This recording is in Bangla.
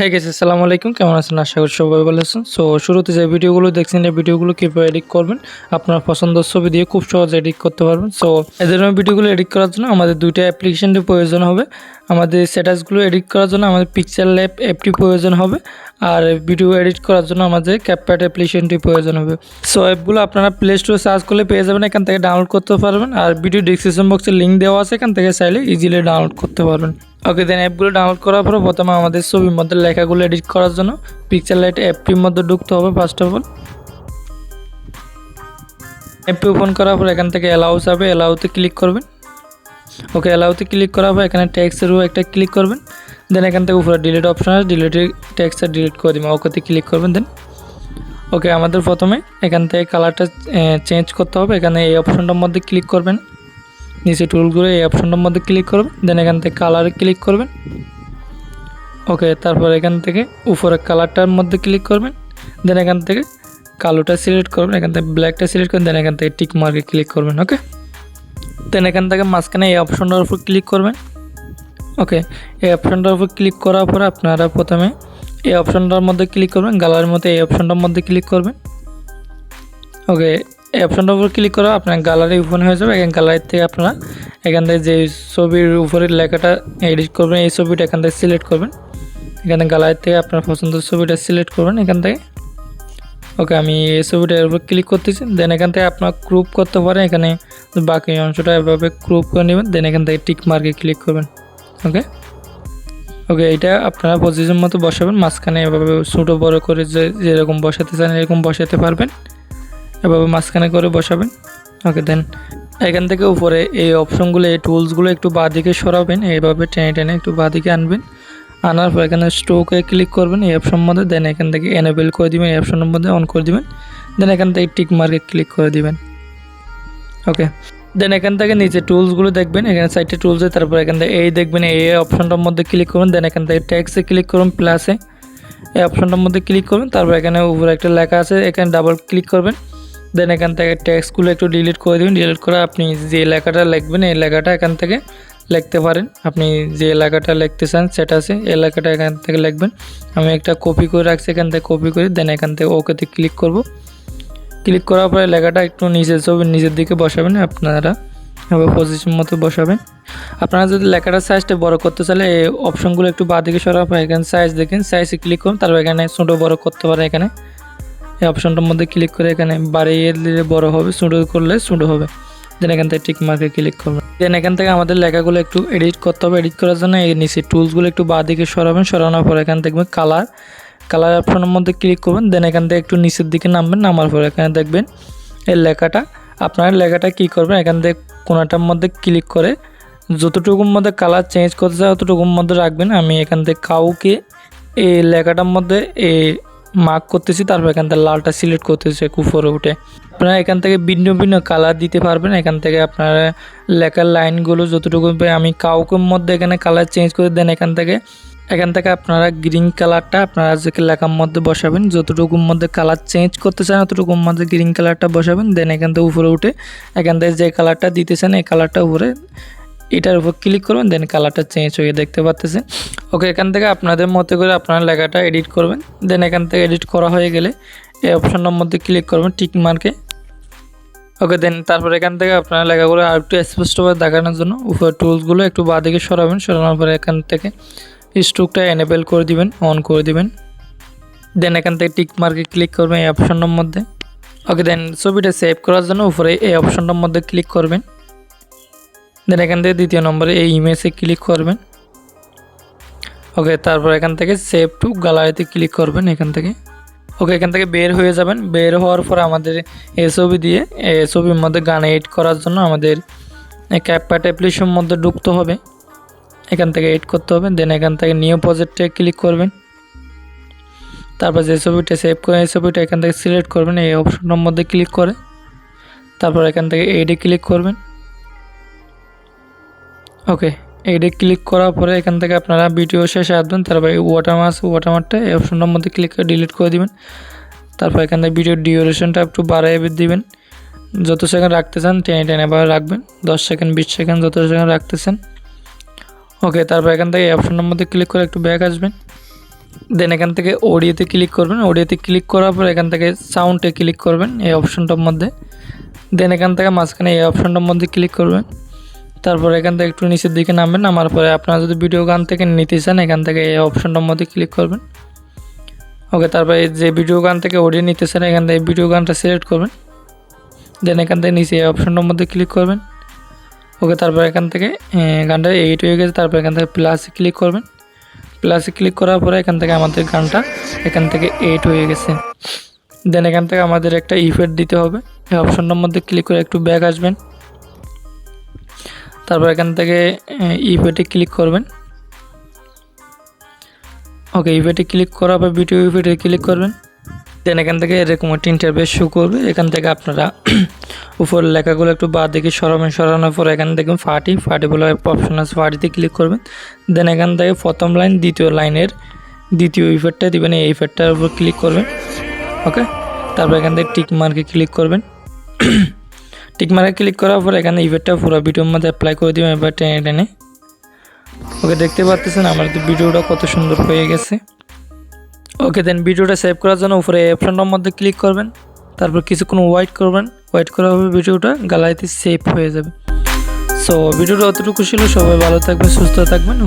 হ্যাঁ গেছে আসসালামু আলাইকুম, কেমন আছেন? আশা করি সবাই ভালো আছেন। সো শুরুতে যে ভিডিওগুলো দেখছেন এই ভিডিওগুলো কীভাবে এডিট করবেন, আপনার পছন্দের ছবি দিয়ে খুব সহজে এডিট করতে পারবেন। সো এদের ভিডিওগুলো এডিট করার জন্য আমাদের দুইটা অ্যাপ্লিকেশনের প্রয়োজন হবে। আমাদের স্ট্যাটাসগুলো এডিট করার জন্য আমাদের PixelLab অ্যাপটি প্রয়োজন হবে, আর ভিডিও এডিট করার জন্য আমাদের CapCut অ্যাপ্লিকেশনটি প্রয়োজন হবে। সো অ্যাপগুলো আপনারা প্লে স্টোরে সার্চ করলে পেয়ে যাবেন, এখান থেকে ডাউনলোড করতে পারবেন। আর ভিডিও ডিসক্রিপশন বক্সে লিঙ্ক দেওয়া আছে, এখান থেকে চাইলে ইজিলি ডাউনলোড করতে পারবেন। ওকে, দেন অ্যাপগুলো ডাউনলোড করার পর প্রথমে আমাদের ছবির মধ্যে লেখাগুলো এডিট করার জন্য PixelLab অ্যাপটির মধ্যে ঢুকতে হবে। ফার্স্ট অফ অল অ্যাপটি ওপেন করার পর এখান থেকে অ্যালাউ যাবে, অ্যালাউতে ক্লিক করবেন। ওকে, অ্যালাউতে ক্লিক করার পর এখানে টেক্সটের উপর একটা ক্লিক করবেন। দেন এখান থেকে উপরে ডিলিট অপশন আছে, ডিলিটের টেক্সটটা ডিলিট করে দিবেন। ওকেতে ক্লিক করবেন। দেন ওকে, আমাদের প্রথমে এখান থেকে কালারটা চেঞ্জ করতে হবে। এখানে এই অপশনটার মধ্যে ক্লিক করবেন, নিচে টুলগুলো এই অপশনটার মধ্যে ক্লিক করবেন। দেন এখান থেকে কালারে ক্লিক করবেন। ওকে, তারপর এখান থেকে উপরে কালারটার মধ্যে ক্লিক করবেন। দেন এখান থেকে কালোটা সিলেক্ট করবেন, এখান থেকে ব্ল্যাকটা সিলেক্ট করবেন। দেন এখান থেকে টিক মার্কে ক্লিক করবেন। ওকে, দেন এখান থেকে মাঝখানে এই অপশনটার উপর ক্লিক করবেন। ওকে, এই অপশনটার উপর ক্লিক করার পর আপনারা প্রথমে এই অপশনটার মধ্যে ক্লিক করবেন, গ্যালারির মধ্যে এই অপশনটার মধ্যে ক্লিক করবেন। ওকে, এই অপশনটার উপর ক্লিক করা আপনার গ্যালারি ওপেন হয়ে যাবে। এখানে গ্যালারির থেকে আপনারা এখান থেকে যে ছবির উপরে লেখাটা এডিট করবেন এই ছবিটা এখান থেকে সিলেক্ট করবেন। এখানে গ্যালারি থেকে আপনার পছন্দের ছবিটা সিলেক্ট করবেন এখান থেকে। ওকে, আমি এই ছবিটার উপর ক্লিক করতেছি। দেন এখান থেকে আপনার ক্রপ করতে পারেন, এখানে বাকি অংশটা এভাবে ক্রপ করে নেবেন। দেন এখান থেকে টিক মার্কে ক্লিক করবেন। ওকে ওকে, এটা আপনারা পজিশন মতো বসাবেন, মাঝখানে এভাবে ছোটো বড়ো করে যেরকম বসাতে চান এরকম বসাতে পারবেন, এভাবে মাঝখানে করে বসাবেন। ওকে, দেন এখান থেকে উপরে এই অপশনগুলো এই টুলসগুলো একটু বাঁদিকে সরাবেন, এইভাবে টেনে টেনে একটু বাঁদিকে আনবেন। আনার পর এখানে স্ট্রোকে ক্লিক করবেন এই অপশন মধ্যে। দেন এখান থেকে এনেবেল করে দিবেন, এই অপশনের মধ্যে অন করে দিবেন। দেন এখান থেকে টিক মার্কে ক্লিক করে দিবেন। ওকে, দেন এখান থেকে নিচে টুলসগুলো দেখবেন, এখানে সাইডে টুলসে, তারপর এখান থেকে এই দেখবেন এই অপশনটার মধ্যে ক্লিক করুন। দেন এখান থেকে টেক্সটে ক্লিক করুন, প্লাসে এই অপশনটার মধ্যে ক্লিক করুন। তারপর এখানে উপরে একটা লেখা আছে, এখানে ডাবল ক্লিক করবেন। দেন এখান থেকে টেক্সটগুলো একটু ডিলিট করে দেবেন। ডিলিট করে আপনি যে লেখাটা লিখবেন এই লেখাটা এখান থেকে লিখতে পারেন। আপনি যে এলাকাটা লিখতে চান সেটা আছে, এই এলাকাটা এখান থেকে লিখবেন। আমি একটা কপি করে রাখছি, এখান থেকে কপি করে দেন এখান থেকে ওকেতে ক্লিক করব। ক্লিক করার পরে লেখাটা একটু নিচের ছবির নিচের দিকে বসাবেন, আপনারা এবার পজিশন মতো বসাবেন। আপনারা যদি লেখাটার সাইজটা বড় করতে চাইলে এই অপশনগুলো একটু বাঁ দিকে সরার পর এখানে সাইজ দেখেন, সাইজে ক্লিক করুন। তারপর এখানে ছোটো বড় করতে পারেন, এখানে এই অপশনটার মধ্যে ক্লিক করে এখানে বাড়িয়ে দিলে বড় হবে, ছোটো করলে ছোটো হবে। দেন এখান থেকে টিক মার্কে ক্লিক করবেন। দেন এখান থেকে আমাদের লেখাগুলো একটু এডিট করতে হবে। এডিট করার জন্য এই নিচে টুলসগুলো একটু বাঁ দিকে সরাবেন, সরানোর পর এখান দেখবেন কালার অপশনের মধ্যে ক্লিক করবেন। দেন এখান থেকে একটু নিচের দিকে নামবেন, নামার পর এখানে দেখবেন এই লেখাটা, আপনার লেখাটা কী করবেন, এখান থেকে কোনাটার মধ্যে ক্লিক করে যতটুকুর মধ্যে কালার চেঞ্জ করতে চাই ততটুকুর মধ্যে রাখবেন। আমি এখান থেকে কাউকে এই লেখাটার মধ্যে মার্ক করতেছি, তারপর এখান থেকে লালটা সিলেক্ট করতেছি উপরে উঠে। আপনারা এখান থেকে ভিন্ন ভিন্ন কালার দিতে পারবেন। এখান থেকে আপনারা লেখার লাইনগুলো যতটুকু আমি কাউকের মধ্যে এখানে কালার চেঞ্জ করে দেন। এখান থেকে আপনারা গ্রিন কালারটা আপনারা যে লেখার মধ্যে বসাবেন, যতটুকুর মধ্যে কালার চেঞ্জ করতে চান ততটুকুর মধ্যে গ্রিন কালারটা বসাবেন। দেন এখান থেকে উপরে উঠে এখান থেকে যে কালারটা দিতে চান এই কালারটা উপরে এটার উপর ক্লিক করবেন। দেন কালারটা চেঞ্জ হয়ে দেখতে পাচ্ছেন। ওকে, এখান থেকে আপনাদের মতো করে আপনারা লেখাটা এডিট করবেন। দেন এখান থেকে এডিট করা হয়ে গেলে এই অপশনটার মধ্যে ক্লিক করবেন টিক মার্কে। ওকে, দেন তারপর এখান থেকে আপনারা লেখাগুলো আর একটু স্পষ্টভাবে দেখানোর জন্য উপরে টুলসগুলো একটু বাঁ দিকে সরাবেন, সরানোর পরে এখান থেকে স্ট্রোকটা এনেবেল করে দিবেন, অন করে দিবেন। দেন এখান থেকে টিক মার্কে ক্লিক করবেন এই অপশনটার মধ্যে। ওকে, দেন ছবিটা সেভ করার জন্য উপরে এই অপশনটার মধ্যে ক্লিক করবেন। দেন এখান থেকে দ্বিতীয় নম্বরে এই ইমেজে ক্লিক করবেন। ওকে, তারপর এখান থেকে সেভ টু গ্যালারিতে ক্লিক করবেন এখান থেকে। ওকে, এখান থেকে বের হয়ে যাবেন। বের হওয়ার পর আমাদের এই ছবি দিয়ে এই ছবির মধ্যে গান এডিট করার জন্য আমাদের CapCut অ্যাপ্লিকেশনের মধ্যে ঢুকতে হবে, এখান থেকে এডিট করতে হবে। দেন এখান থেকে নিউ প্রজেক্টে ক্লিক করবেন। তারপর যে ছবিটা সেভ করে এই ছবিটা এখান থেকে সিলেক্ট করবেন এই অপশনের মধ্যে ক্লিক করে। তারপর এখান থেকে এডে ক্লিক করবেন। ওকে, এডে ক্লিক করার পরে এখান থেকে আপনারা ভিডিও শেষে আসবেন। তারপর এই ওয়াটারমার্কটা এই অপশনটার মধ্যে ক্লিক করে ডিলিট করে দিবেন। তারপর এখান থেকে ভিডিও ডিউরেশনটা একটু বাড়াই দিবেন, যত সেকেন্ড রাখতে চান টেনে টেনে এবার রাখবেন, 10 সেকেন্ড 20 সেকেন্ড যত সেকেন্ড রাখতেছেন। ওকে, তারপর এখান থেকে এই অপশনের মধ্যে ক্লিক করে একটু ব্যাক আসবেন। দেন এখান থেকে অডিওতে ক্লিক করবেন। অডিওতে ক্লিক করার পর এখান থেকে সাউন্ডে ক্লিক করবেন এই অপশনটার মধ্যে। দেন এখান থেকে মাঝখানে এই অপশনটার মধ্যে ক্লিক করবেন। তারপর এখান থেকে একটু নিচের দিকে নামবেন। নামার পরে আপনারা যদি ভিডিও গান থেকে নিতে চান এখান থেকে এই অপশনটার মধ্যে ক্লিক করবেন। ওকে, তারপরে যে ভিডিও গান থেকে অডিও নিতে চান এখান থেকে ভিডিও গানটা সিলেক্ট করবেন। দেন এখান থেকে নিচে এই অপশনটার মধ্যে ক্লিক করবেন। ওকে, তারপর এখান থেকে গানটা এইট হয়ে গেছে। তারপর এখান থেকে প্লাসে ক্লিক করবেন। প্লাসে ক্লিক করার পরে এখান থেকে আমাদের গানটা এখান থেকে 8 হয়ে গেছে। দেন এখান থেকে আমাদের একটা ইফেক্ট দিতে হবে। এই অপশনটার মধ্যে ক্লিক করে একটু ব্যাক আসবেন। তারপর এখান থেকে ইফেক্টে ক্লিক করবেন। ওকে, ইফেক্টে ক্লিক করার পর ভিডিও ইফেক্টে ক্লিক করবেন। দেন এখান থেকে এরকম একটা ইন্টারফেস শো করবে। এখান থেকে আপনারা উপর লেখাগুলো একটু বাদ দিকে সরাবেন। সরানোর পর এখানে দেখুন ফাটি বলে অপশন আছে, ফাটিতে ক্লিক করবেন। দেন এখান থেকে প্রথম লাইন দ্বিতীয় লাইনের দ্বিতীয় ইফেক্টটা দিবেন, এই ইফেক্টটার উপর ক্লিক করবেন। ওকে, তারপর এখান থেকে টিক মার্কে ক্লিক করবেন। টিক মার্কে ক্লিক করার পর এখানে ইফেক্টটা পুরো ভিডিওর মধ্যে অ্যাপ্লাই করে দিবেন এবার টেনে টেনে। ওকে, দেখতে পাচ্ছেন আমার ভিডিওটা কত সুন্দর হয়ে গেছে। ওকে, দেন ভিডিওটা সেভ করার জন্য উপরে অপশনটার মধ্যে ক্লিক করবেন। তারপর কিছুক্ষণ ওয়েট করবেন। ওয়েট করা হবে, ভিডিওটা গ্যালারিতে সেভ হয়ে যাবে। সো ভিডিওটা অতটুকু ছিল। সবাই ভালো থাকবেন, সুস্থ থাকবেন।